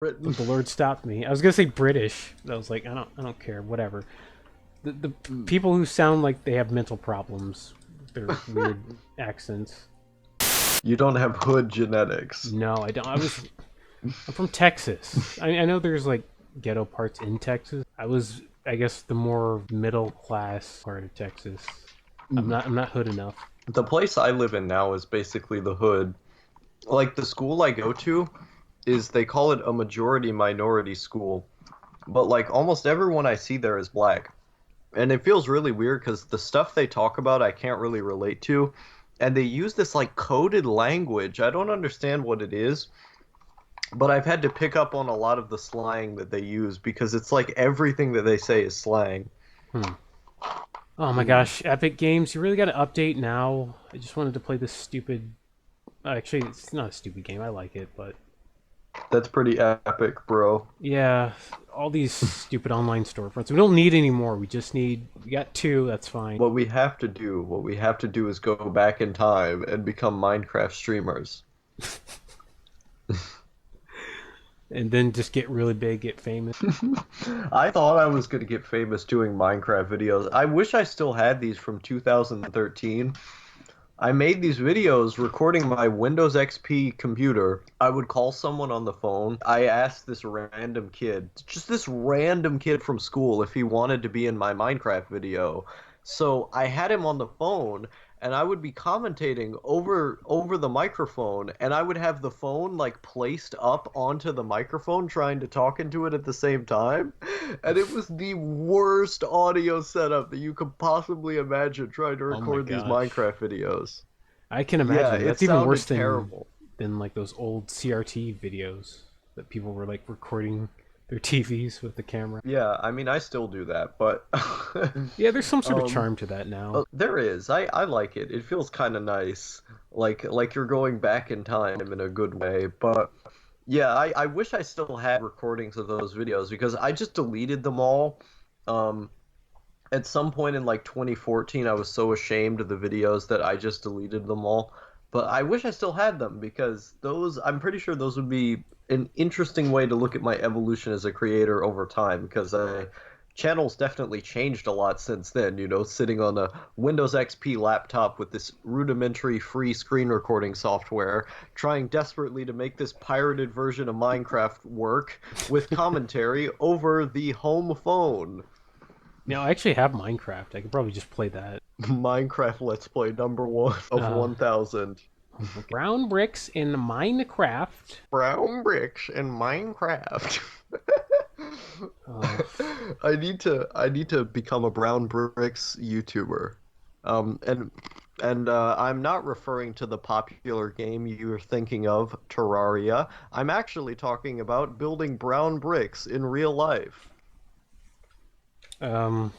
Britain. But the Lord stopped me. I was gonna say British. I was like, I don't care, whatever. The people who sound like they have mental problems, their weird accents. You don't have hood genetics. No, I don't. I'm from Texas. I know there's like ghetto parts in Texas. I was, I guess, the more middle class part of Texas. I'm not hood enough. The place I live in now is basically the hood. Like the school I go to is they call it a majority minority school, but like almost everyone I see there is black. And it feels really weird because the stuff they talk about I can't really relate to. And they use this like coded language. I don't understand what it is, but I've had to pick up on a lot of the slang that they use because it's like everything that they say is slang. Hmm. Oh my gosh, Epic Games, you really got to update now. I just wanted to play this stupid. Actually, it's not a stupid game. I like it, but That's pretty epic, bro. yeah, all these stupid online storefronts. We don't need any more. We just need. We got two. That's fine. What we have to do is go back in time and become Minecraft streamers. And then just get really big, get famous. I thought I was going to get famous doing Minecraft videos. I wish I still had these from 2013. I made these videos recording my Windows XP computer. I would call someone on the phone. I asked this random kid, just this random kid from school, if he wanted to be in my Minecraft video. So I had him on the phone, and I would be commentating over the microphone, and I would have the phone like placed up onto the microphone, trying to talk into it at the same time. And it was the worst audio setup that you could possibly imagine trying to Oh my record these gosh. Minecraft videos. I can Yeah, imagine. it That's even sounded worse terrible. than like those old CRT videos that people were like recording their TVs with the camera. Yeah, I mean, I still do that, but Yeah, there's some sort of um, charm to that now. there is. I like it. It feels kind of nice, like you're going back in time in a good way. But yeah, I wish I still had recordings of those videos because I just deleted them all. Um, at some point in like 2014, I was so ashamed of the videos that I just deleted them all. But I wish I still had them because those, I'm pretty sure those would be an interesting way to look at my evolution as a creator over time because channel's definitely changed a lot since then, you know, sitting on a Windows XP laptop with this rudimentary free screen recording software, trying desperately to make this pirated version of Minecraft work with commentary over the home phone. Now, I actually have Minecraft. I could probably just play that. Minecraft Let's Play number one of Uh, 1000. Brown bricks in Minecraft. Brown bricks in Minecraft. Uh, I need to become a brown bricks YouTuber. And I'm not referring to the popular game you're thinking of, Terraria. I'm actually talking about building brown bricks in real life. um,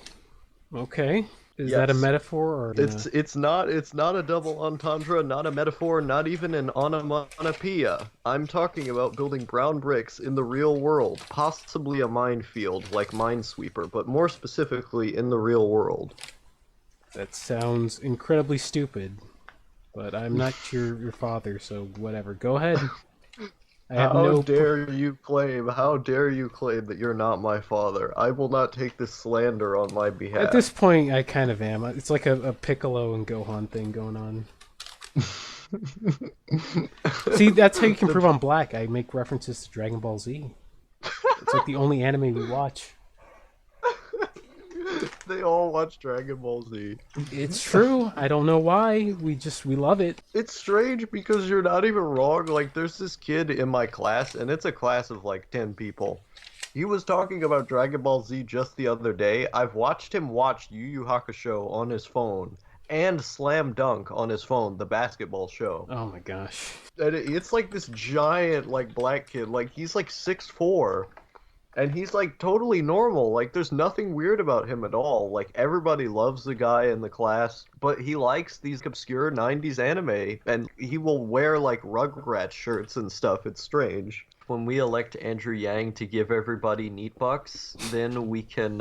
okay. Is that a Yes. metaphor or It's not a double entendre, not a metaphor, not even an onomatopoeia. I'm talking about building brown bricks in the real world, possibly a minefield like Minesweeper, but more specifically in the real world. that sounds incredibly stupid. But I'm not your father, so whatever. Go ahead. I have How no. dare you claim, how dare you claim that you're not my father? I will not take this slander on my At behalf. this point, I kind of am. It's like a Piccolo and Gohan thing going on. See, that's how you can prove I'm black. I make references to Dragon Ball Z. It's like the only anime we watch. They all watch Dragon Ball Z. It's true. I don't know why. We love it. It's strange because you're not even wrong. Like, there's this kid in my class, and it's a class of like 10 people. He was talking about Dragon Ball Z just the other day. I've watched him watch Yu Yu Hakusho on his phone and Slam Dunk on his phone, the basketball show. Oh my gosh. And it's like this giant, like, black kid. Like, he's like 6'4". And he's like totally normal. Like there's nothing weird about him at all. Like everybody loves the guy in the class, but he likes these obscure 90s anime and he will wear like Rugrats shirts and stuff. It's strange. When we elect Andrew Yang to give everybody neat bucks, then we can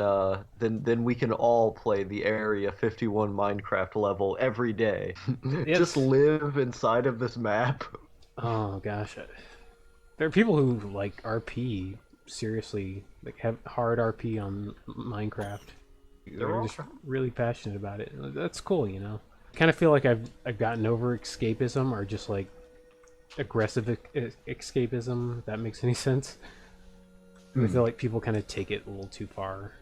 then we can all play the Area 51 Minecraft level every day. Yes. Just live inside of this map. Oh gosh. There are people who like RP seriously, like have hard RP on Minecraft. They're just really passionate about it. That's cool, you know. I kind of feel like I've gotten over escapism, or just like aggressive escapism. If that makes any sense. I feel like people kind of take it a little too far.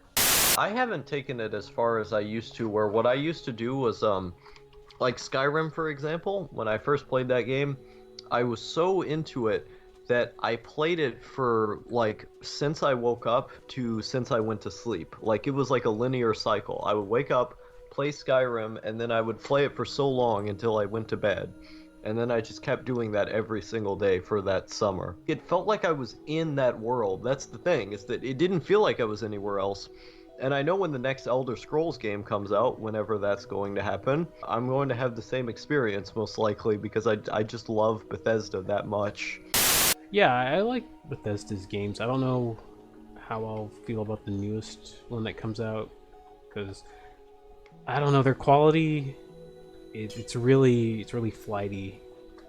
I haven't taken it as far as I used to, where what I used to do was, like Skyrim, for example, when I first played that game, I was so into it that I played it for, like, since I woke up to since I went to sleep. Like, it was like a linear cycle. I would wake up, play Skyrim, and then I would play it for so long until I went to bed. And then I just kept doing that every single day for that summer. It felt like I was in that world. That's the thing, is that it didn't feel like I was anywhere else. And I know when the next Elder Scrolls game comes out, whenever that's going to happen, I'm going to have the same experience, most likely, because I just love Bethesda that much. Yeah, I like Bethesda's games. I don't know how I'll feel about the newest one that comes out, because I don't know, their quality, it's really flighty.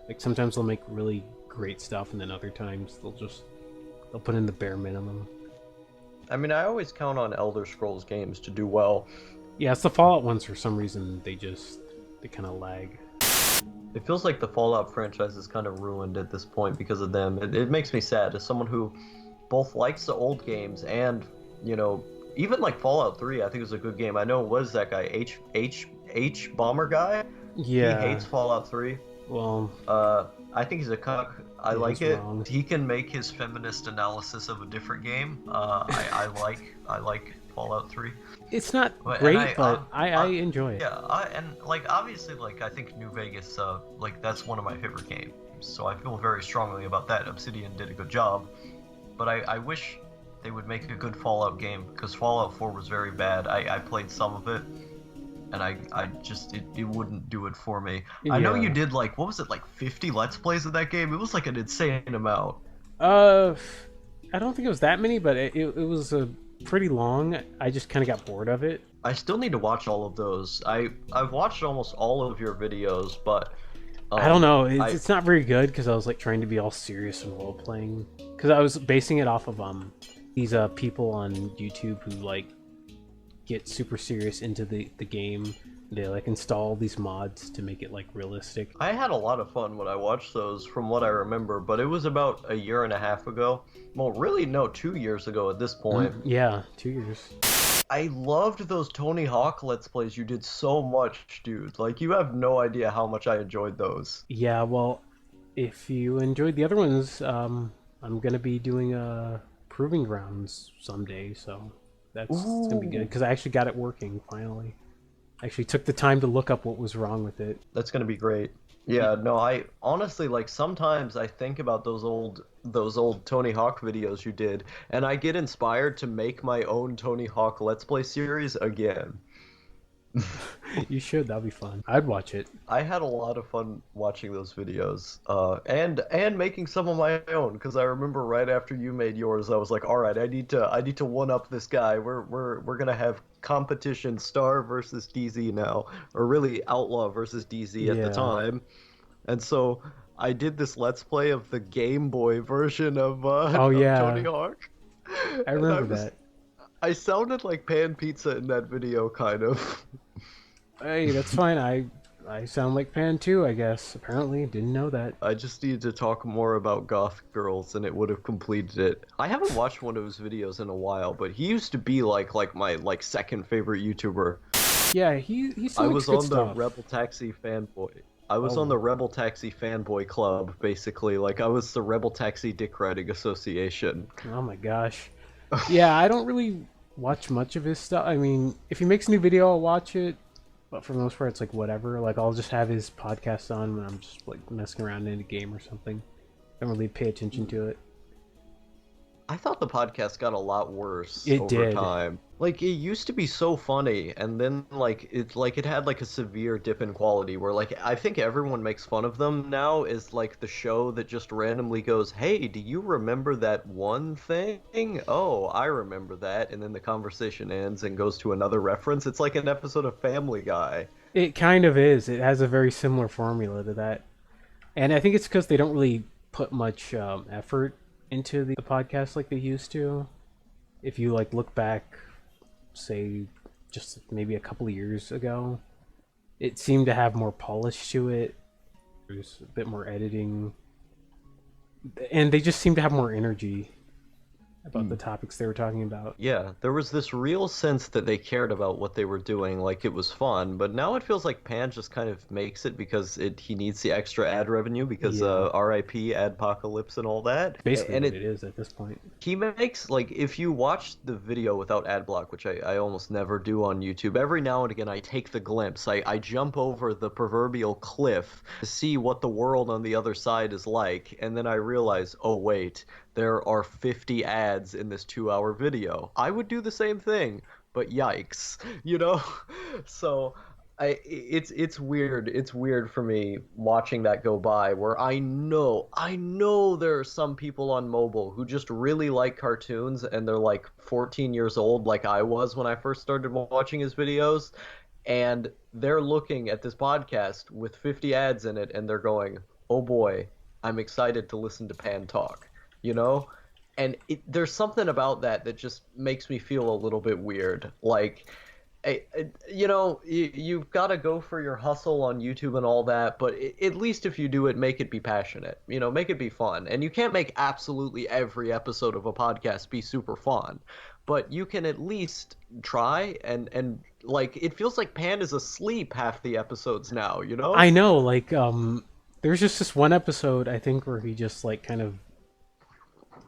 Like, sometimes they'll make really great stuff, and then other times they'll put in the bare minimum. I mean, I always count on Elder Scrolls games to do well. Yeah, it's the Fallout ones, for some reason, they kind of lag. It feels like the Fallout franchise is kind of ruined at this point because of them. It makes me sad as someone who both likes the old games and, you know, even like Fallout 3, I think it was a good game. I know, what is that guy? H Bomber guy? Yeah. He hates Fallout 3. Well, I think he's a cuck. I like it. Wrong. He can make his feminist analysis of a different game. I like Fallout 3. It's not But- great, and but I enjoy it. Yeah, and like obviously, like I think New Vegas, like that's one of my favorite games. So I feel very strongly about that. Obsidian did a good job, but I wish they would make a good Fallout game, because Fallout 4 was very bad. I played some of it, and I just it wouldn't do it for me. I know Yeah. you did, like, what was it, like 50 Let's Plays of that game? It was like an insane amount. I don't think it was that many, but it was pretty long. I just kind of got bored of it. I still need to watch all of those. I've watched almost all of your videos, but I don't know. It's not very good, because I was like trying to be all serious and role playing. Because I was basing it off of these people on YouTube who like get super serious into the game. They like install these mods to make it like realistic. I had a lot of fun when I watched those, from what I remember, but it was about a year and a half ago. Well, really, no, 2 years ago at this point. Yeah, 2 years. I loved those Tony Hawk Let's Plays. You did so much, dude. Like, you have no idea how much I enjoyed those. Yeah, well, if you enjoyed the other ones, I'm gonna be doing Proving Grounds someday, so that's gonna be good, because I actually got it working finally. I actually took the time to look up what was wrong with it. That's gonna be great. Yeah, no, I honestly, like, sometimes I think about those old Tony Hawk videos you did, and I get inspired to make my own Tony Hawk Let's Play series again. You should. That'll be fun. I'd watch it. I had a lot of fun watching those videos, and making some of my own, because I remember right after you made yours, I was like, all right, I need to one up this guy. We're gonna have competition, Star versus DZ now, or really Outlaw versus DZ at the time, and so I did this Let's Play of the Game Boy version of Tony Hawk. I remember that. I sounded like Pan Pizza in that video, kind of. Hey, that's fine. I sound like Pan too, I guess. Apparently, didn't know that. I just needed to talk more about goth girls, and it would have completed it. I haven't watched one of his videos in a while, but he used to be like my second favorite YouTuber. Yeah, he still I makes was good on stuff. the Rebel Taxi fanboy. I was on the Rebel Taxi fanboy club, basically. Like, I was the Rebel Taxi Dick Riding Association. Oh my gosh. Yeah, I don't really watch much of his stuff. I mean, if he makes a new video, I'll watch it. But for the most part, it's like whatever. Like, I'll just have his podcast on when I'm just like messing around in a game or something. I don't really pay attention to it. I thought the podcast got a lot worse It over did. time. Like, it used to be so funny, and then it had like a severe dip in quality where, like, I think everyone makes fun of them now, is like the show that just randomly goes, "Hey, do you remember that one thing? Oh, I remember that," and then the conversation ends and goes to another reference. It's like an episode of Family Guy. It kind of is. It has a very similar formula to that. And I think it's because they don't really put much effort into the podcast like they used to. If you like look back, say, just maybe a couple of years ago, it seemed to have more polish to it. There's a bit more editing, and they just seem to have more energy about the topics they were talking about. Yeah, there was this real sense that they cared about what they were doing, like it was fun, but now it feels like Pan just kind of makes it because he needs the extra ad revenue because Yeah. RIP Adpocalypse and all that. Basically And what it is at this point. he makes, like, if you watch the video without ad block, which I almost never do on YouTube, every now and again I take the glimpse. I jump over the proverbial cliff to see what the world on the other side is like, and then I realize, oh wait, there are 50 ads in this 2-hour video. I would do the same thing, but yikes, you know? So it's weird. It's weird for me watching that go by, where I know there are some people on mobile who just really like cartoons, and they're like 14 years old, like I was when I first started watching his videos, and they're looking at this podcast with 50 ads in it, and they're going, oh boy, I'm excited to listen to Pan talk, you know? And there's something about that just makes me feel a little bit weird. Like, you know, you've got to go for your hustle on YouTube and all that, but at least if you do it, make it be passionate. You know, make it be fun. And you can't make absolutely every episode of a podcast be super fun, but you can at least try. And like, it feels like Pan is asleep half the episodes now, you know? I know, like, there's just this one episode, I think, where he just, like, kind of...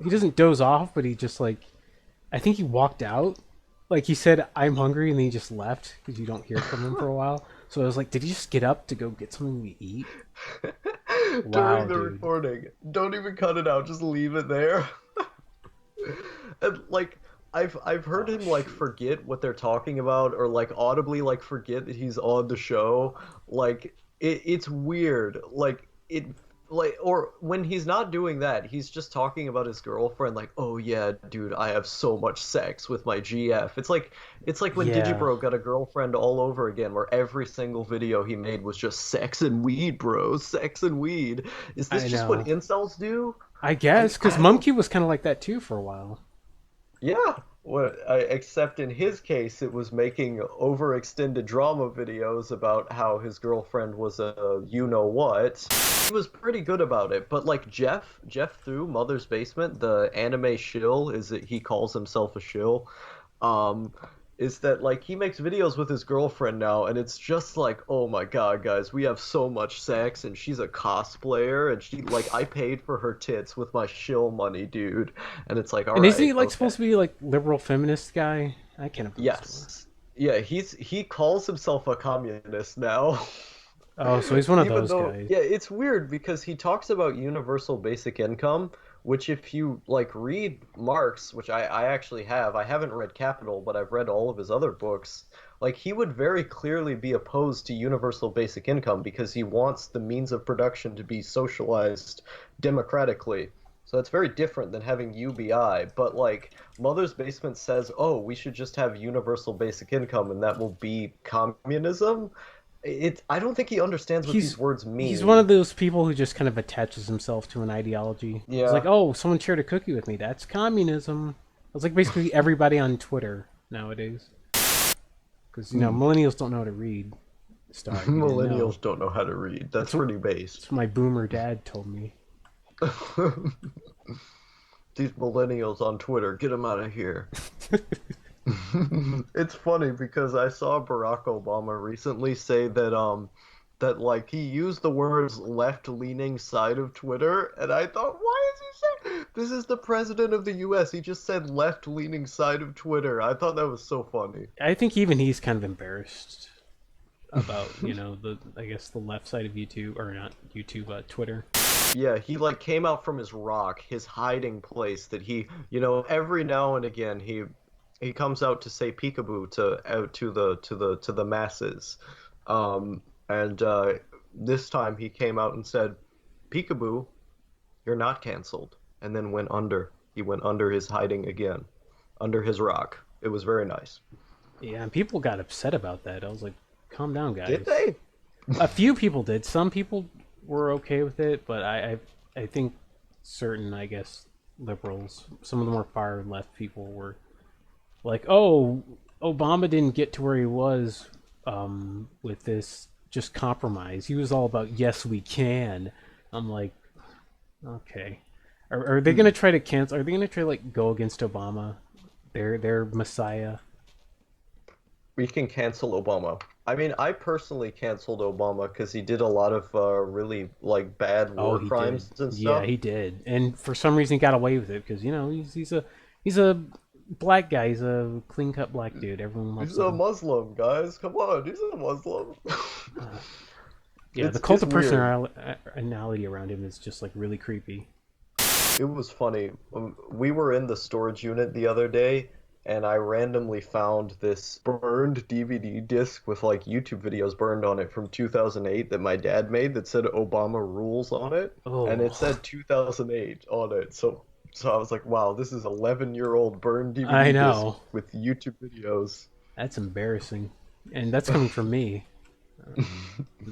He doesn't doze off, but he just, like... I think he walked out. Like, he said, I'm hungry, and then he just left, because you don't hear from him for a while. So I was like, did he just get up to go get something to eat? During the recording. Don't even cut it out, just leave it there. And, like... I've heard him like forget what they're talking about, or like audibly like forget that he's on the show. Like it's weird. Or when he's not doing that, he's just talking about his girlfriend. Like, oh yeah, dude, I have so much sex with my GF. It's like when Digibro got a girlfriend all over again, where every single video he made was just sex and weed, bro, sex and weed. Is this just what incels do? I guess, because Mumkey was kind of like that too for a while. Yeah, except in his case, it was making overextended drama videos about how his girlfriend was a you-know-what. He was pretty good about it, but like Jeff through Mother's Basement, the anime shill, is that he calls himself a shill, is that like he makes videos with his girlfriend now, and it's just like, oh my god, guys, we have so much sex, and she's a cosplayer, and she like, I paid for her tits with my shill money, dude. And it's like, all right. And isn't he like supposed to be like liberal feminist guy? I can't. Yes. Yeah, he calls himself a communist now. Oh, so he's one of those guys. Yeah, it's weird because he talks about universal basic income, which if you like read Marx, which I actually have, I haven't read Capital, but I've read all of his other books, like he would very clearly be opposed to universal basic income because he wants the means of production to be socialized democratically. So it's very different than having UBI, but like Mother's Basement says, oh, we should just have universal basic income and that will be communism. I don't think he understands what these words mean. He's one of those people who just kind of attaches himself to an ideology. Yeah. It's like, oh, someone shared a cookie with me. That's communism. It's like basically everybody on Twitter nowadays. Because, you know, millennials don't know how to read. Millennials don't know how to read. That's pretty base. That's what my boomer dad told me. These millennials on Twitter, get them out of here. It's funny because I saw Barack Obama recently say that that like he used the words left-leaning side of Twitter, and I thought, why is he saying this is the president of the US? He just said left-leaning side of Twitter. I thought that was so funny. I think even he's kind of embarrassed about, you know, I guess the left side of YouTube, or not YouTube, Twitter. Yeah, he like came out from his rock, his hiding place that he, you know, every now and again he comes out to say peekaboo to the masses, and this time he came out and said, "Peekaboo, you're not canceled," and then went under. He went under his hiding again, under his rock. It was very nice. Yeah, and people got upset about that. I was like, calm down, guys. Did they? A few people did. Some people were okay with it, but I think certain, I guess, liberals, some of the more far left people were like, "Oh, Obama didn't get to where he was with this just compromise. He was all about yes, we can." I'm like, okay, are they gonna try to cancel? Are they gonna try to like go against Obama, their messiah? We can cancel Obama. I mean, I personally canceled Obama because he did a lot of really like bad Oh, war he did. crimes and Yeah, stuff. he did. And for some reason, he got away with it because he's a black guy. He's a clean cut black dude. Everyone He's loves a him. Muslim, guys. Come on, he's a Muslim. Uh, yeah, the cult It's of weird. personality around him is just like really creepy. It was funny. We were in the storage unit the other day, and I randomly found this burned DVD disc with like YouTube videos burned on it from 2008 that my dad made that said Obama rules on it, and it Oh, said 2008 on it. So I was like, wow, this is 11-year-old burned I DVD disc know. with YouTube videos. That's embarrassing, and that's coming from me,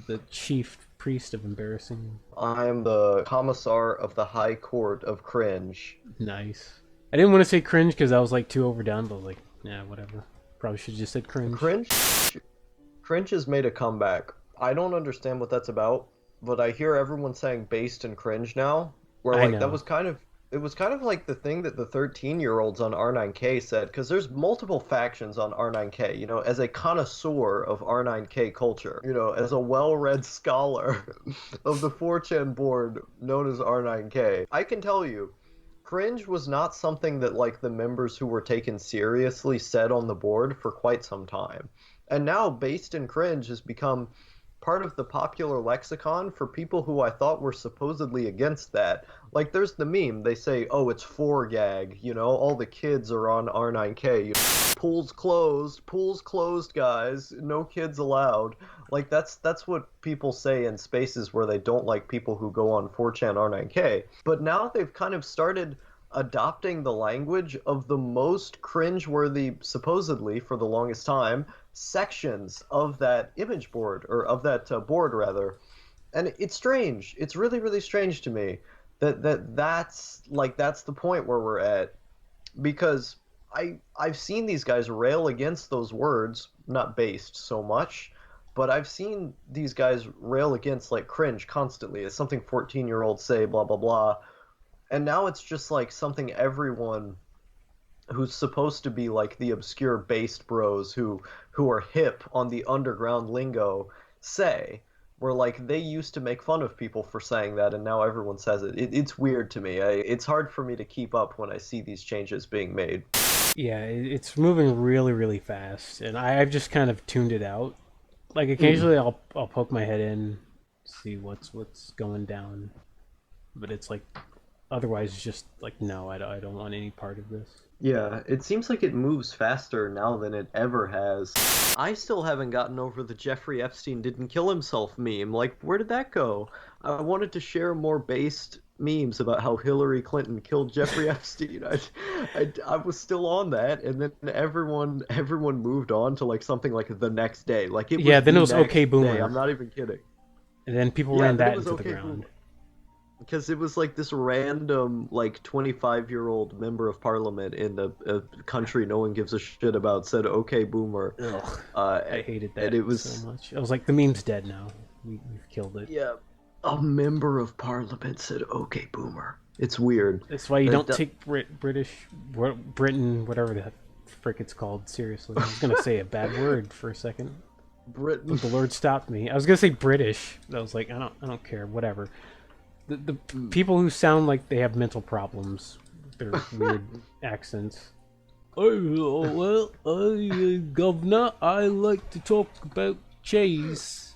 the chief priest of embarrassing. I am the commissar of the High Court of Cringe. Nice. I didn't want to say cringe because I was like too overdone, but like, yeah, whatever. Probably should have just said cringe. Cringe Cringe has made a comeback. I don't understand what that's about, but I hear everyone saying based and cringe now, where I like that know. was kind of it was kind of like the thing that the 13-year-olds on R9K said, because there's multiple factions on R9K, as a connoisseur of R9K culture, as a well-read scholar of the 4chan board known as R9K, I can tell you, cringe was not something that like the members who were taken seriously said on the board for quite some time. And now based in cringe has become part of the popular lexicon for people who I thought were supposedly against that. Like there's the meme, they say, "Oh, it's 4gag, all the kids are on R9K. Pools closed, guys. No kids allowed." Like that's what people say in spaces where they don't like people who go on 4chan R9K. But now they've kind of started adopting the language of the most cringe-worthy, supposedly for the longest time, sections of that image board, or of that board rather. And it's strange. It's really, really strange to me that's the point where we're at, because I've seen these guys rail against those words, not based so much, but I've seen these guys rail against like cringe constantly. It's something 14-year-olds say, blah blah blah. And now it's just like something everyone who's supposed to be like the obscure based bros who are hip on the underground lingo say, where like they used to make fun of people for saying that and now everyone says it. It's weird to me. It's hard for me to keep up when I see these changes being made. Yeah, it's moving really, really fast, and I've just kind of tuned it out. Like Mm. occasionally, I'll poke my head in, see what's going down, but it's like otherwise, it's just like no, I don't want any part of this. Yeah, it seems like it moves faster now than it ever has. I still haven't gotten over the Jeffrey Epstein didn't kill himself meme. Like, where did that go? I wanted to share more based memes about how Hillary Clinton killed Jeffrey Epstein. I was still on that, and then everyone moved on to like something like the next day. Like it Yeah, was then it the was OK next day. I'm Boomer, not even kidding. and then people Yeah, ran then it that was into the okay. ground. Because it was like this random, like 25-year-old member of parliament in a country no one gives a shit about said, "Okay, boomer," Ugh, uh, I hated and that it so was much. I was like, the meme's dead now. We've killed it. yeah, a member of parliament said, "Okay, boomer." It's weird. That's why you That, don't that take Britain, whatever the frick it's called, seriously. I was gonna say a bad word for a second, Britain. but the Lord stopped me. I was gonna say British. I was like, I don't care, whatever. The people who sound like they have mental problems, their weird accents. Oh well, governor, I like to talk about cheese.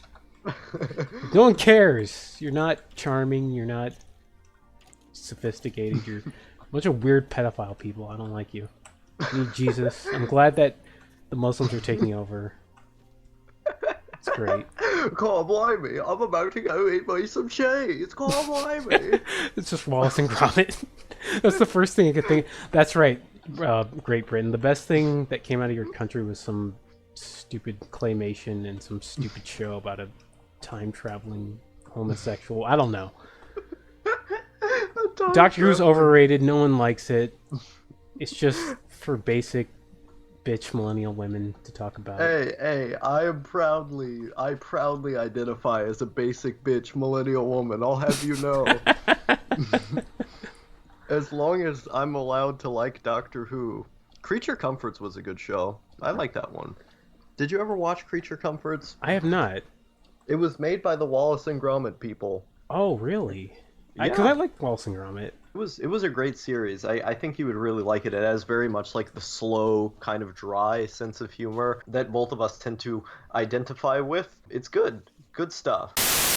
No one cares. You're not charming. You're not sophisticated. You're a bunch of weird pedophile people. I don't like you. You need Jesus. I'm glad that the Muslims are taking over. It's great. Can't blame me. I'm about to go eat me some cheese. Can't blame me. It's just Wallace and Gromit. That's the first thing I could think. That's right, Great Britain. The best thing that came out of your country was some stupid claymation and some stupid show about a time traveling homosexual. I don't know. A Doctor Who's overrated. No one likes it. It's just for basic bitch millennial women to talk about. Hey, I proudly identify as a basic bitch millennial woman. I'll have you know. As long as I'm allowed to like Doctor Who. Creature Comforts was a good show. I like that one. Did you ever watch Creature Comforts? I have not. It was made by the Wallace and Gromit people. Oh, really? Yeah. Because I like Wallace and Gromit. It was a great series. I think you would really like it. It has very much like the slow, kind of dry sense of humor that both of us tend to identify with. It's good. Good stuff.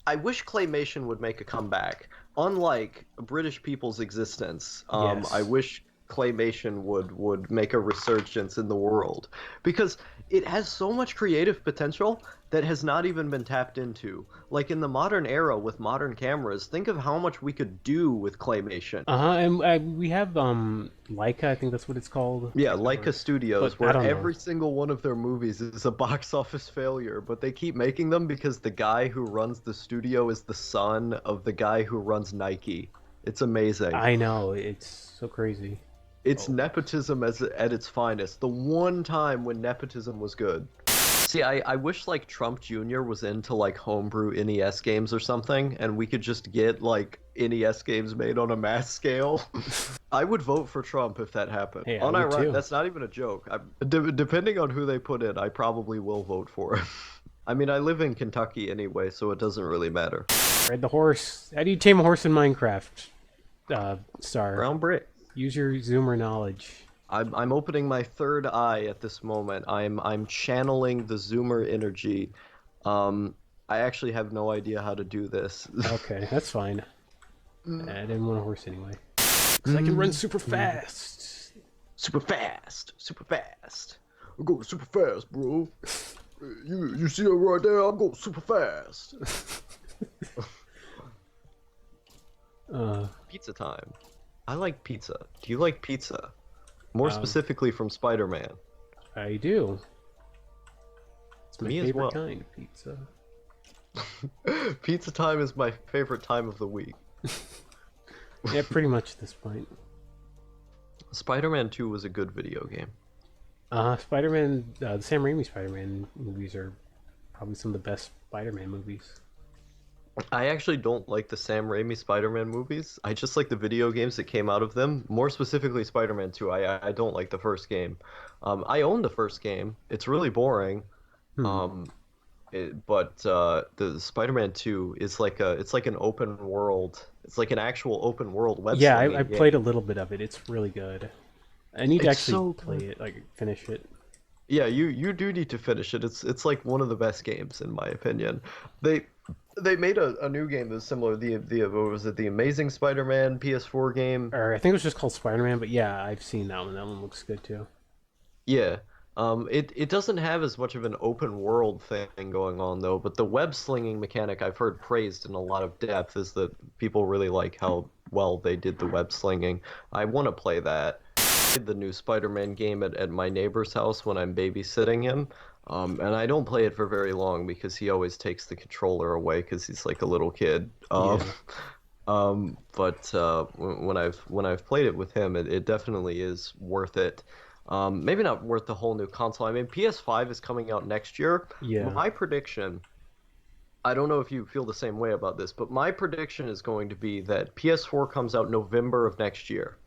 I wish claymation would make a comeback. Unlike British people's existence, Yes. I wish claymation would make a resurgence in the world, because it has so much creative potential that has not even been tapped into. Like in the modern era with modern cameras, think of how much we could do with claymation. And we have Leica, I think that's what it's called. Yeah, Leica Studios, But I where don't every single one of their movies is a box office failure, but they keep making them because the guy who runs the studio is the son of the guy who runs Nike. It's amazing. I know, it's so crazy. It's nepotism at its finest. The one time when nepotism was good. See, I wish like Trump Jr. was into like homebrew NES games or something, and we could just get like NES games made on a mass scale. I would vote for Trump if that happened. Hey, I would too. That's not even a joke. Depending on who they put in, I probably will vote for him. I mean, I live in Kentucky anyway, so it doesn't really matter. Ride the horse. How do you tame a horse in Minecraft? Star. Brown brick. Use your zoomer knowledge. I'm opening my third eye at this moment. I'm channeling the zoomer energy. I actually have no idea how to do this. Okay, that's fine. I didn't want a horse anyway. Because I can run super fast. Super fast. Super fast. I'm going super fast, bro. You see it right there? I'm going super fast. Pizza time. I like pizza. Do you like pizza? More specifically from Spider-Man. I do. It's my Me as favorite well. kind of pizza. Pizza time is my favorite time of the week. Yeah, pretty much at this point. Spider-Man 2 was a good video game. Spider-Man, the Sam Raimi Spider-Man movies are probably some of the best Spider-Man movies. I actually don't like the Sam Raimi Spider-Man movies. I just like the video games that came out of them. More specifically, Spider-Man 2. I don't like the first game. I own the first game. It's really boring. But the Spider-Man 2 is like an open world. It's like an actual open world web. Yeah, I played a little bit of it. It's really good. I need to actually play it, like finish it. Yeah, you do need to finish it. It's like one of the best games in my opinion. They made a new game that's similar. What was it? The Amazing Spider-Man PS4 game. Or I think it was just called Spider-Man, but yeah, I've seen that one. That one looks good too. Yeah. It doesn't have as much of an open world thing going on though, but the web slinging mechanic I've heard praised in a lot of depth is that people really like how well they did the web slinging. I want to play that. I played the new Spider-Man game at my neighbor's house when I'm babysitting him. And I don't play it for very long because he always takes the controller away because he's like a little kid. But when I've played it with him, it definitely is worth it. Maybe not worth the whole new console. I mean, PS5 is coming out next year. Yeah. My prediction, I don't know if you feel the same way about this, but my prediction is going to be that PS4 comes out November of next year.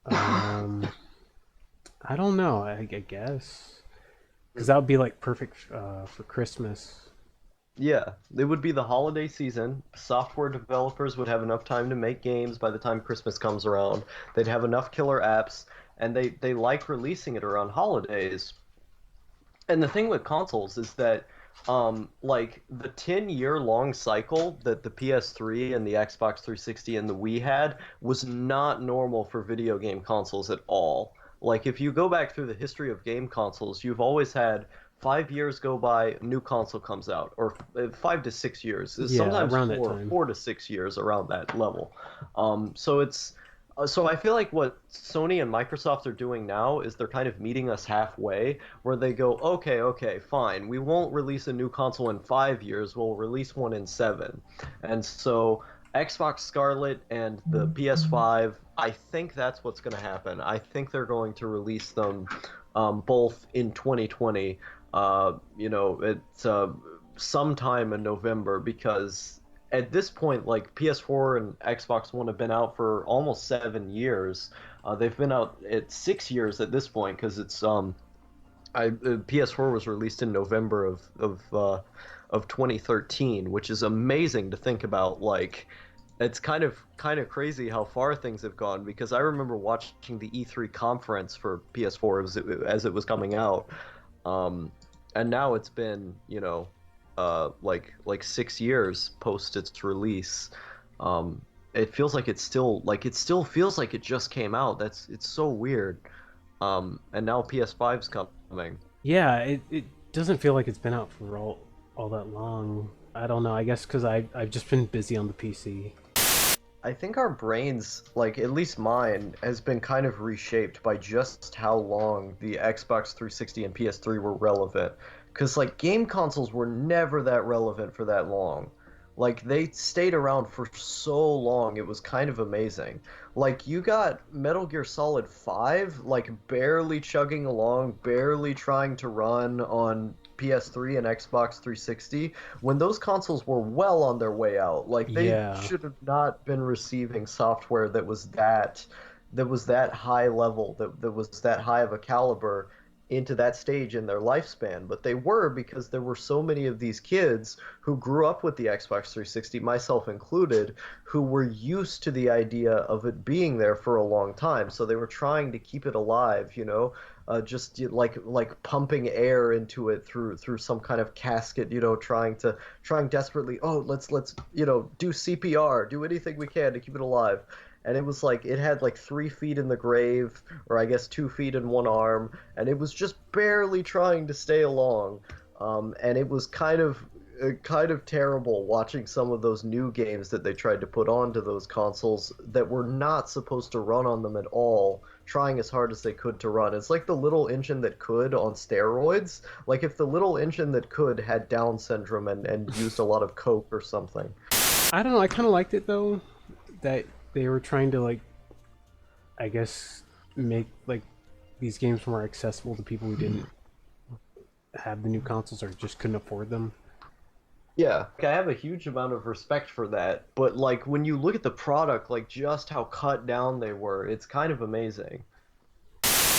I don't know. I guess. Because that would be like perfect for Christmas. Yeah, it would be the holiday season. Software developers would have enough time to make games by the time Christmas comes around. They'd have enough killer apps, and they like releasing it around holidays. And the thing with consoles is that, like, the 10-year-long cycle that the PS3 and the Xbox 360 and the Wii had was not normal for video game consoles at all. Like, if you go back through the history of game consoles, you've always had 5 years go by, a new console comes out, or 5 to 6 years. Yeah, sometimes around that time. 4 to 6 years around that level. So I feel like what Sony and Microsoft are doing now is they're kind of meeting us halfway, where they go, okay, fine, we won't release a new console in 5 years, we'll release one in 7. And so Xbox Scarlet and the PS5, I think that's what's going to happen. I think they're going to release them both in 2020. It's sometime in November because at this point, like PS4 and Xbox One have been out for almost 7 years. They've been out at 6 years at this point because it's PS4 was released in November of 2013, which is amazing to think about. Like, it's kind of crazy how far things have gone because I remember watching the E3 conference for PS4 as it was coming out, and now it's been like 6 years post its release. It feels like it still feels like it just came out. It's so weird. And now PS5's coming. Yeah, it doesn't feel like it's been out for all that long. I don't know. I guess because I've just been busy on the PC. I think our brains, like at least mine, has been kind of reshaped by just how long the Xbox 360 and PS3 were relevant. Because like game consoles were never that relevant for that long. Like they stayed around for so long, it was kind of amazing. Like you got Metal Gear Solid 5 like barely chugging along, barely trying to run on PS3 and Xbox 360 when those consoles were well on their way out. Like they Yeah. should have not been receiving software that was that high level, that was that high of a caliber into that stage in their lifespan, but they were because there were so many of these kids who grew up with the Xbox 360, myself included, who were used to the idea of it being there for a long time. So they were trying to keep it alive, just like pumping air into it through some kind of casket, trying desperately, oh, let's do CPR, do anything we can to keep it alive. And it was like it had like 3 feet in the grave, or I guess 2 feet in one arm, and it was just barely trying to stay along. And it was kind of terrible watching some of those new games that they tried to put onto those consoles that were not supposed to run on them at all, trying as hard as they could to run. It's like the little engine that could on steroids. Like if the little engine that could had Down syndrome and used a lot of coke or something. I don't know. I kind of liked it though, that they were trying to like, I guess, make like these games more accessible to people who didn't have the new consoles or just couldn't afford them. Yeah, I have a huge amount of respect for that, but like when you look at the product, like just how cut down they were, it's kind of amazing.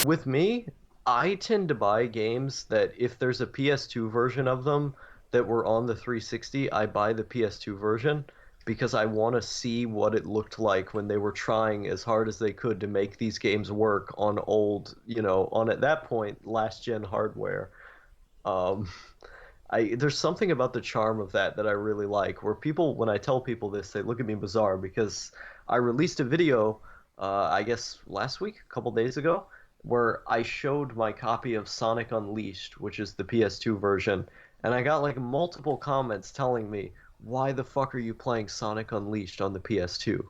With me, I tend to buy games that if there's a PS2 version of them that were on the 360, I buy the PS2 version because I want to see what it looked like when they were trying as hard as they could to make these games work on old, on at that point last gen hardware. Um, there's something about the charm of that I really like. Where people, when I tell people this, they look at me bizarre because I released a video, I guess last week, a couple days ago, where I showed my copy of Sonic Unleashed, which is the PS2 version, and I got like multiple comments telling me, "Why the fuck are you playing Sonic Unleashed on the PS2?"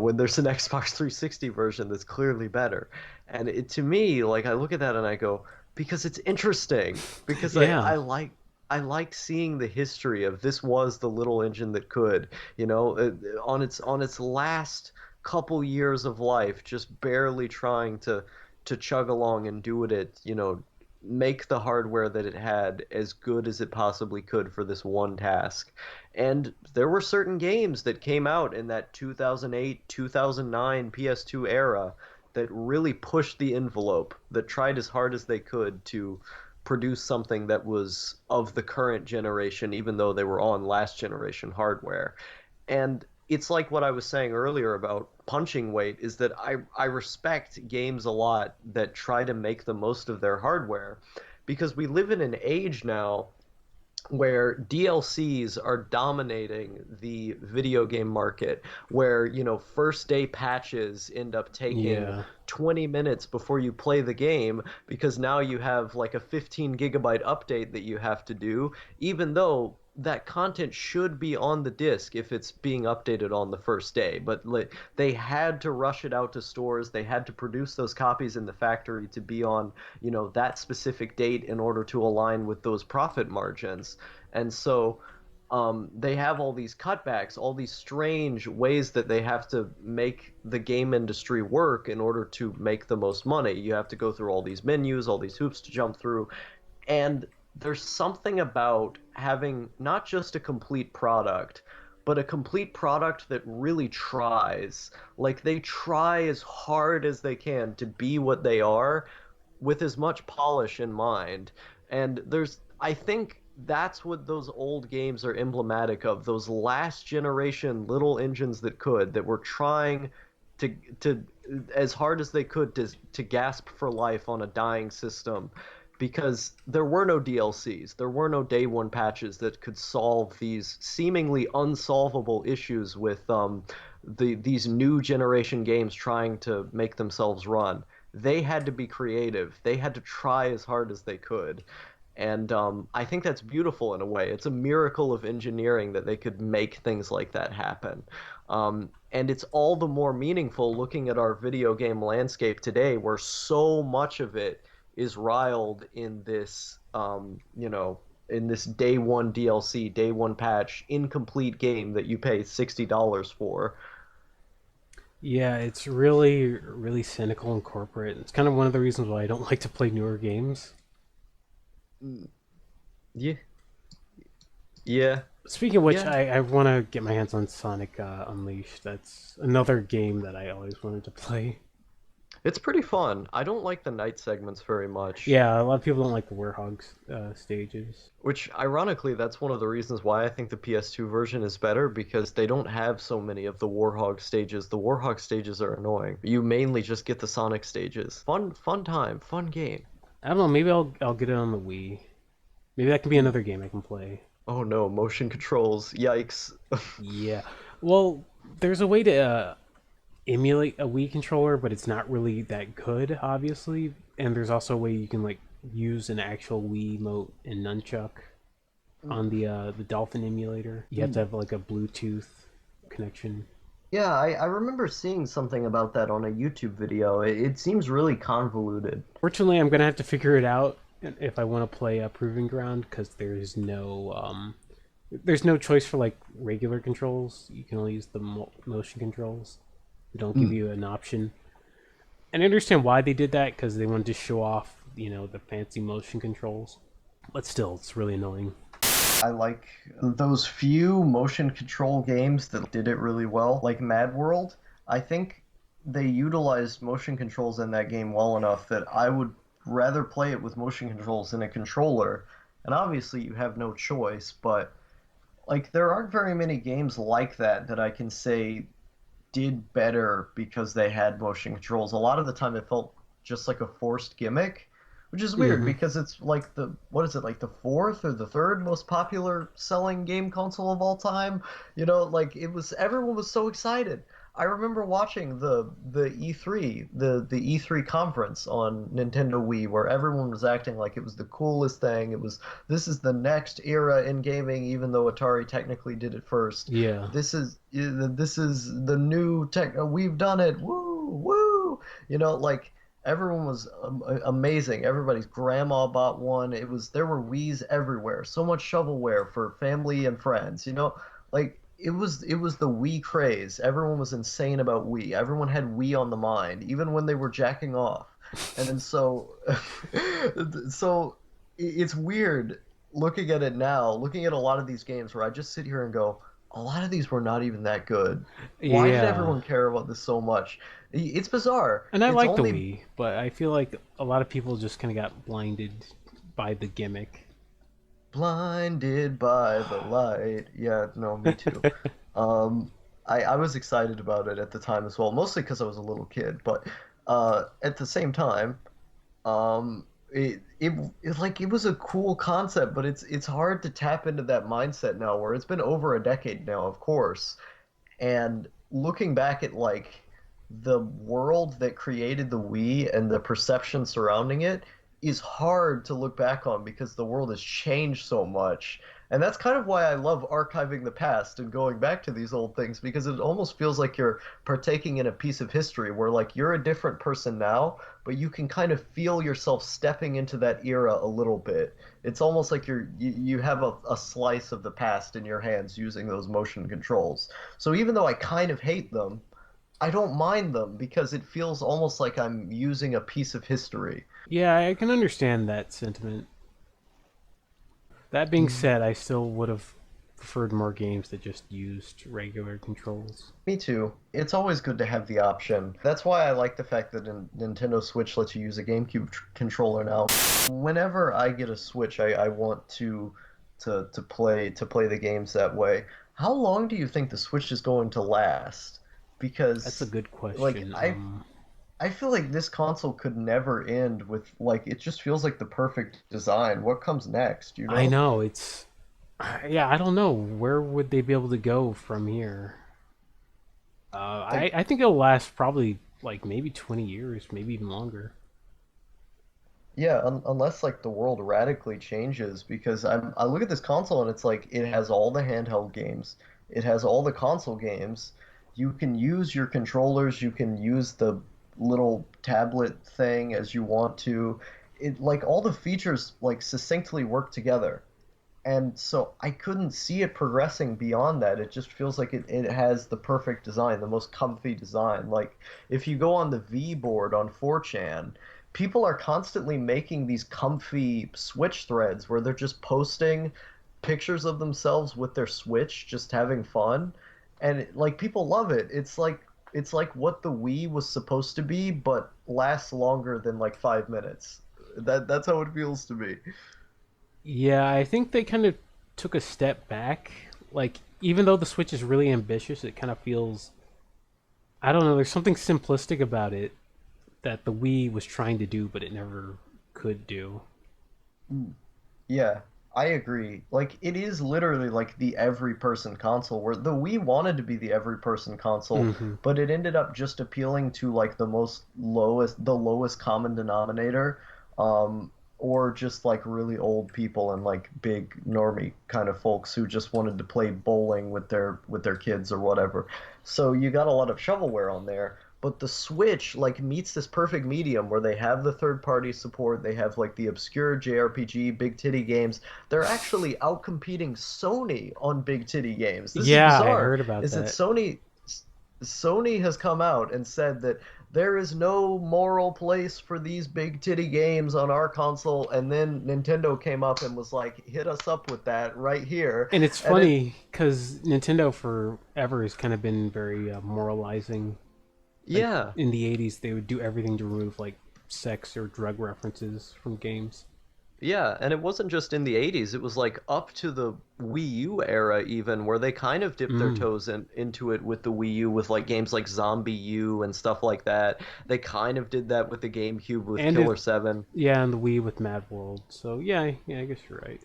When there's an Xbox 360 version that's clearly better. And to me, like I look at that and I go, because it's interesting, because I, Yeah. I like I like seeing the history of this was the little engine that could, on its last couple years of life, just barely trying to chug along and do make the hardware that it had as good as it possibly could for this one task. And there were certain games that came out in that 2008, 2009 PS2 era that really pushed the envelope, that tried as hard as they could to produce something that was of the current generation, even though they were on last generation hardware. And it's like what I was saying earlier about punching weight is that I respect games a lot that try to make the most of their hardware because we live in an age now where DLCs are dominating the video game market, where, first day patches end up taking Yeah. 20 minutes before you play the game because now you have like a 15 gigabyte update that you have to do, even though that content should be on the disc if it's being updated on the first day. But they had to rush it out to stores. They had to produce those copies in the factory to be on, that specific date in order to align with those profit margins. And so they have all these cutbacks, all these strange ways that they have to make the game industry work in order to make the most money. You have to go through all these menus, all these hoops to jump through, and there's something about having not just a complete product, but a complete product that really tries. Like they try as hard as they can to be what they are with as much polish in mind. And I think that's what those old games are emblematic of. Those last generation little engines that were trying to as hard as they could to gasp for life on a dying system, because there were no DLCs, there were no day one patches that could solve these seemingly unsolvable issues with these new generation games trying to make themselves run. They had to be creative. They had to try as hard as they could. And I think that's beautiful in a way. It's a miracle of engineering that they could make things like that happen. And it's all the more meaningful looking at our video game landscape today, where so much of it is riled in this, in this day one DLC, day one patch, incomplete game that you pay $60 for. Yeah, it's really, really cynical and corporate. It's kind of one of the reasons why I don't like to play newer games. Yeah, yeah, Speaking of which, yeah. I want to get my hands on Sonic Unleashed. That's another game that I always wanted to play. It's pretty fun. I don't like the night segments very much. Yeah, a lot of people don't like the Warhog stages. Which, ironically, that's one of the reasons why I think the PS2 version is better, because they don't have so many of the Warhog stages. The Warhog stages are annoying. You mainly just get the Sonic stages. Fun time, fun game. I don't know. Maybe I'll get it on the Wii. Maybe that can be another game I can play. Oh no, motion controls. Yikes. Yeah. Well, there's a way to emulate a Wii controller, but it's not really that good, obviously. And there's also a way you can like use an actual Wii Mote and nunchuck on the Dolphin emulator. You have to have like a Bluetooth connection. Yeah, I remember seeing something about that on a YouTube video. It seems really convoluted. Fortunately, I'm gonna have to figure it out if I want to play a Proving Ground, because there's no choice for like regular controls. You can only use the motion controls. They don't give you an option. And I understand why they did that, because they wanted to show off, the fancy motion controls. But still, it's really annoying. I like those few motion control games that did it really well, like Mad World. I think they utilized motion controls in that game well enough that I would rather play it with motion controls than a controller. And obviously you have no choice, but like there aren't very many games like that I can say did better because they had motion controls. A lot of the time it felt just like a forced gimmick, which is weird because it's like like the fourth or the third most popular selling game console of all time. Like everyone was so excited. I remember watching the E3, the E3 conference on Nintendo Wii, where everyone was acting like it was the coolest thing. This is the next era in gaming, even though Atari technically did it first. Yeah. This is the new tech. We've done it. Woo woo. Like everyone was amazing. Everybody's grandma bought one. There were Wiis everywhere. So much shovelware for family and friends. Like. It was the Wii craze. Everyone was insane about Wii. Everyone had Wii on the mind, even when they were jacking off. And then so it's weird looking at it now, looking at a lot of these games where I just sit here and go, a lot of these were not even that good. Why did everyone care about this so much? It's bizarre. And I like the Wii, but I feel like a lot of people just kind of got blinded by the gimmick. Blinded by the light. Yeah, no, me too. I was excited about it at the time as well, mostly because I was a little kid. But at the same time, it was a cool concept, but it's hard to tap into that mindset now, where it's been over a decade now, of course. And looking back at like the world that created the Wii and the perception surrounding it is hard to look back on, because the world has changed so much. And that's kind of why I love archiving the past and going back to these old things because it almost feels like you're partaking in a piece of history where like you're a different person now, but you can kind of feel yourself stepping into that era a little bit. It's almost like you have a slice of the past in your hands using those motion controls. So even though I kind of hate them, I don't mind them because it feels almost like I'm using a piece of history. Yeah, I can understand that sentiment. That being said, I still would have preferred more games that just used regular controls. Me too. It's always good to have the option. That's why I like the fact that Nintendo Switch lets you use a GameCube controller now. Whenever I get a Switch, I want to play the games that way. How long do you think the Switch is going to last? That's a Because good like question. I feel like this console could never end with like it just feels like the perfect design. What comes next, you I know? know it's yeah, I don't know where would they be able to go from here. Like I think it'll last probably like maybe 20 years, maybe even longer. yeah, unless like the world radically changes, because I look at this console and it's like it has all the handheld games, it has all the console games. You can use your controllers, you can use the little tablet thing as you want to. It like all the features like succinctly work together. And so I couldn't see it progressing beyond that. It just feels like it has the perfect design, the most comfy design. Like if you go on the V board on 4chan, people are constantly making these comfy Switch threads where they're just posting pictures of themselves with their Switch, just having fun. And like people love it. It's like what the Wii was supposed to be, but lasts longer than like 5 minutes. That's how it feels to me. Yeah, I think they kind of took a step back. Like even though the Switch is really ambitious, it kind of feels I don't know, there's something simplistic about it that the Wii was trying to do but it never could do. Yeah, I agree. Like it is literally like the every person console where the Wii wanted to be the every person console, Hmm. but it ended up just appealing to like the lowest common denominator, or just like really old people and like big normie kind of folks who just wanted to play bowling with their kids or whatever. So you got a lot of shovelware on there. But the Switch like meets this perfect medium where they have the third party support, they have like the obscure JRPG, big titty games. They're actually outcompeting Sony on big titty games. This is Yeah, I bizarre. heard about Is that that. Sony has come out and said that there is no moral place for these big titty games on our console, and then Nintendo came up and was like, hit us up with that right here. And it's And it funny because Nintendo forever has kind of been very moralizing. Like yeah. in the '80s, they would do everything to remove like sex or drug references from games. Yeah, and it wasn't just in the 80s, it was like up to the Wii U era even where they kind of dipped their Mm. toes into it with the Wii U with like games like Zombie U and stuff like that. They kind of did that with the GameCube with And it, Killer 7. yeah, and the Wii with Mad World. So yeah, I guess you're right.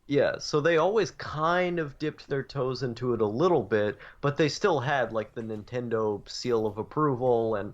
Yeah, so they always kind of dipped their toes into it a little bit, but they still had like the Nintendo seal of approval and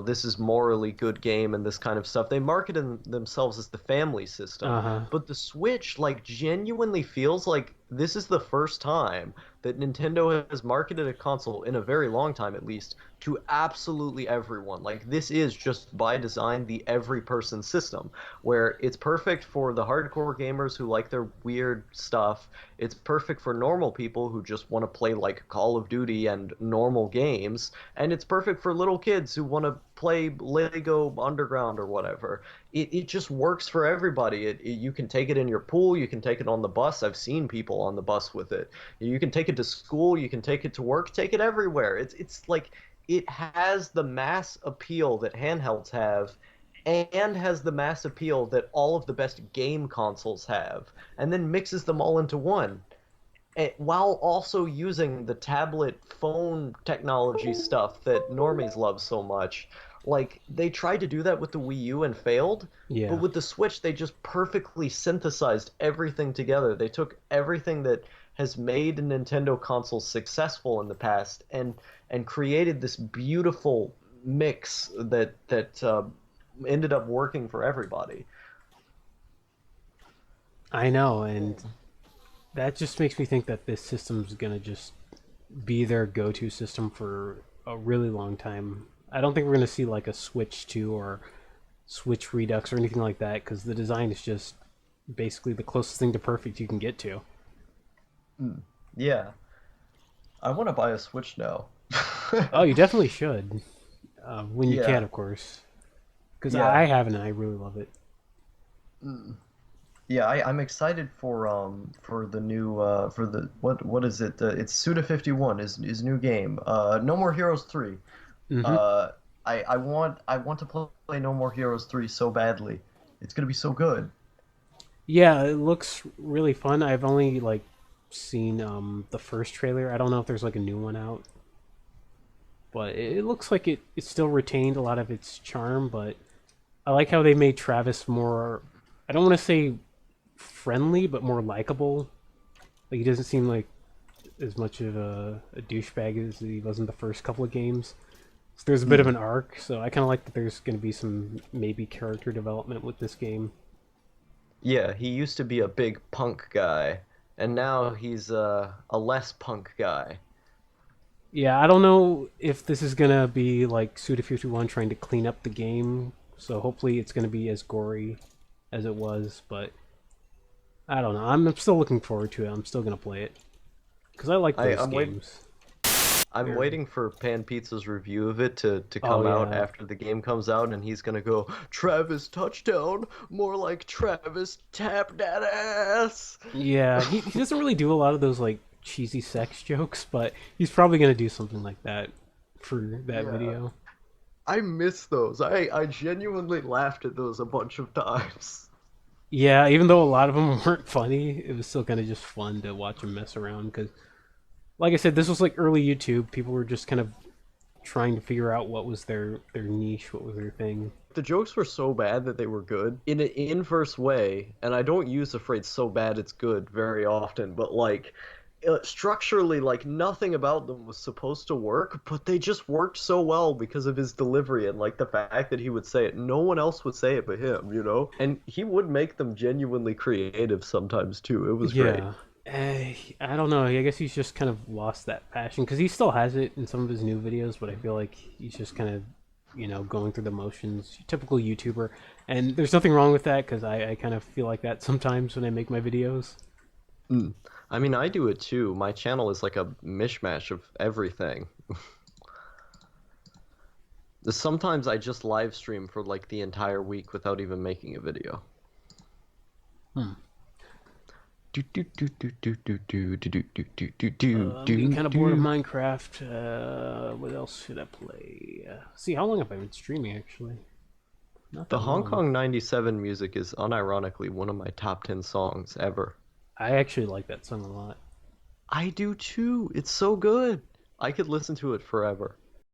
this is morally good game and this kind of stuff. They marketed themselves as the family system, Uh huh. but the Switch like genuinely feels like this is the first time that Nintendo has marketed a console in a very long time at least to absolutely everyone. Like this is just by design the every person system where it's perfect for the hardcore gamers who like their weird stuff. It's perfect for normal people who just want to play like Call of Duty and normal games, and it's perfect for little kids who want to play Lego Underground or whatever. It just works for everybody. You can take it in your pool, you can take it on the bus. I've seen people on the bus with it. You can take it to school, you can take it to work, take it everywhere. It's like it has the mass appeal that handhelds have and has the mass appeal that all of the best game consoles have, and then mixes them all into one, while also using the tablet phone technology stuff that normies love so much. Like, they tried to do that with the Wii U and failed, but Yeah. with the Switch, they just perfectly synthesized everything together. They took everything that has made a Nintendo console successful in the past and created this beautiful mix that ended up working for everybody. I know, and that just makes me think that this system's gonna just be their go-to system for a really long time. I don't think we're gonna see like a Switch 2 or Switch Redux or anything like that because the design is just basically the closest thing to perfect you can get to. Mm. Yeah, I want to buy a Switch now. Oh, you definitely should. When you can, Yeah, of course. Because I yeah. haven't and I really love it. Mm. Yeah, I'm excited for the new for the what is it? It's Suda 51 is new game. No More Heroes 3. Hmm. Uh, I want to play No More Heroes 3 so badly. It's gonna be so good. Yeah, it looks really fun. I've only like seen the first trailer. I don't know if there's like a new one out, but it looks like it still retained a lot of its charm. But I like how they made Travis more. I don't want to say friendly, but more likable. Like he doesn't seem like as much of a douchebag as he was in the first couple of games. So there's a bit of Hmm. an arc. So I kind of like that there's going to be some maybe character development with this game. Yeah, he used to be a big punk guy, and now he's a less punk guy. Yeah, I don't know if this is gonna be like Suda 51 trying to clean up the game. So hopefully it's gonna be as gory as it was. But I don't know. I'm still looking forward to it. I'm still gonna play it because I like I, those I'm wait games. I'm They're waiting for Pan Pizza's review of it to oh come out yeah, after the game comes out, and he's gonna go, Travis touchdown, more like Travis tap that ass. yeah. He doesn't really do a lot of those like cheesy sex jokes, but he's probably gonna do something like that for that Yeah, video. I miss those. I genuinely laughed at those a bunch of times. Yeah, even though a lot of them weren't funny, it was still kind of just fun to watch him mess around because like I said, this was like early YouTube. People were just kind of trying to figure out what was their niche, what was their thing. The jokes were so bad that they were good in an inverse way, and I don't use the phrase "so bad it's good" very often, but like structurally, like nothing about them was supposed to work, but they just worked so well because of his delivery and like the fact that he would say it. No one else would say it but him, you know? And he would make them genuinely creative sometimes too. It was great. Yeah. I don't know. I guess he's just kind of lost that passion because he still has it in some of his new videos, but I feel like he's just kind of, going through the motions. Typical YouTuber. And there's nothing wrong with that because I kind of feel like that sometimes when I make my videos. Mm. I mean, I do it too. My channel is like a mishmash of everything. Sometimes I just live stream for like the entire week without even making a video. Hmm. Do do do do do do do do do do do do I'm getting do kind of bored of do. Minecraft. What else should I play? See, how long have I been streaming actually? Not The that Hong long. Kong 97 music is unironically one of my top 10 songs ever. I actually like that song a lot. I do too. It's so good. I could listen to it forever.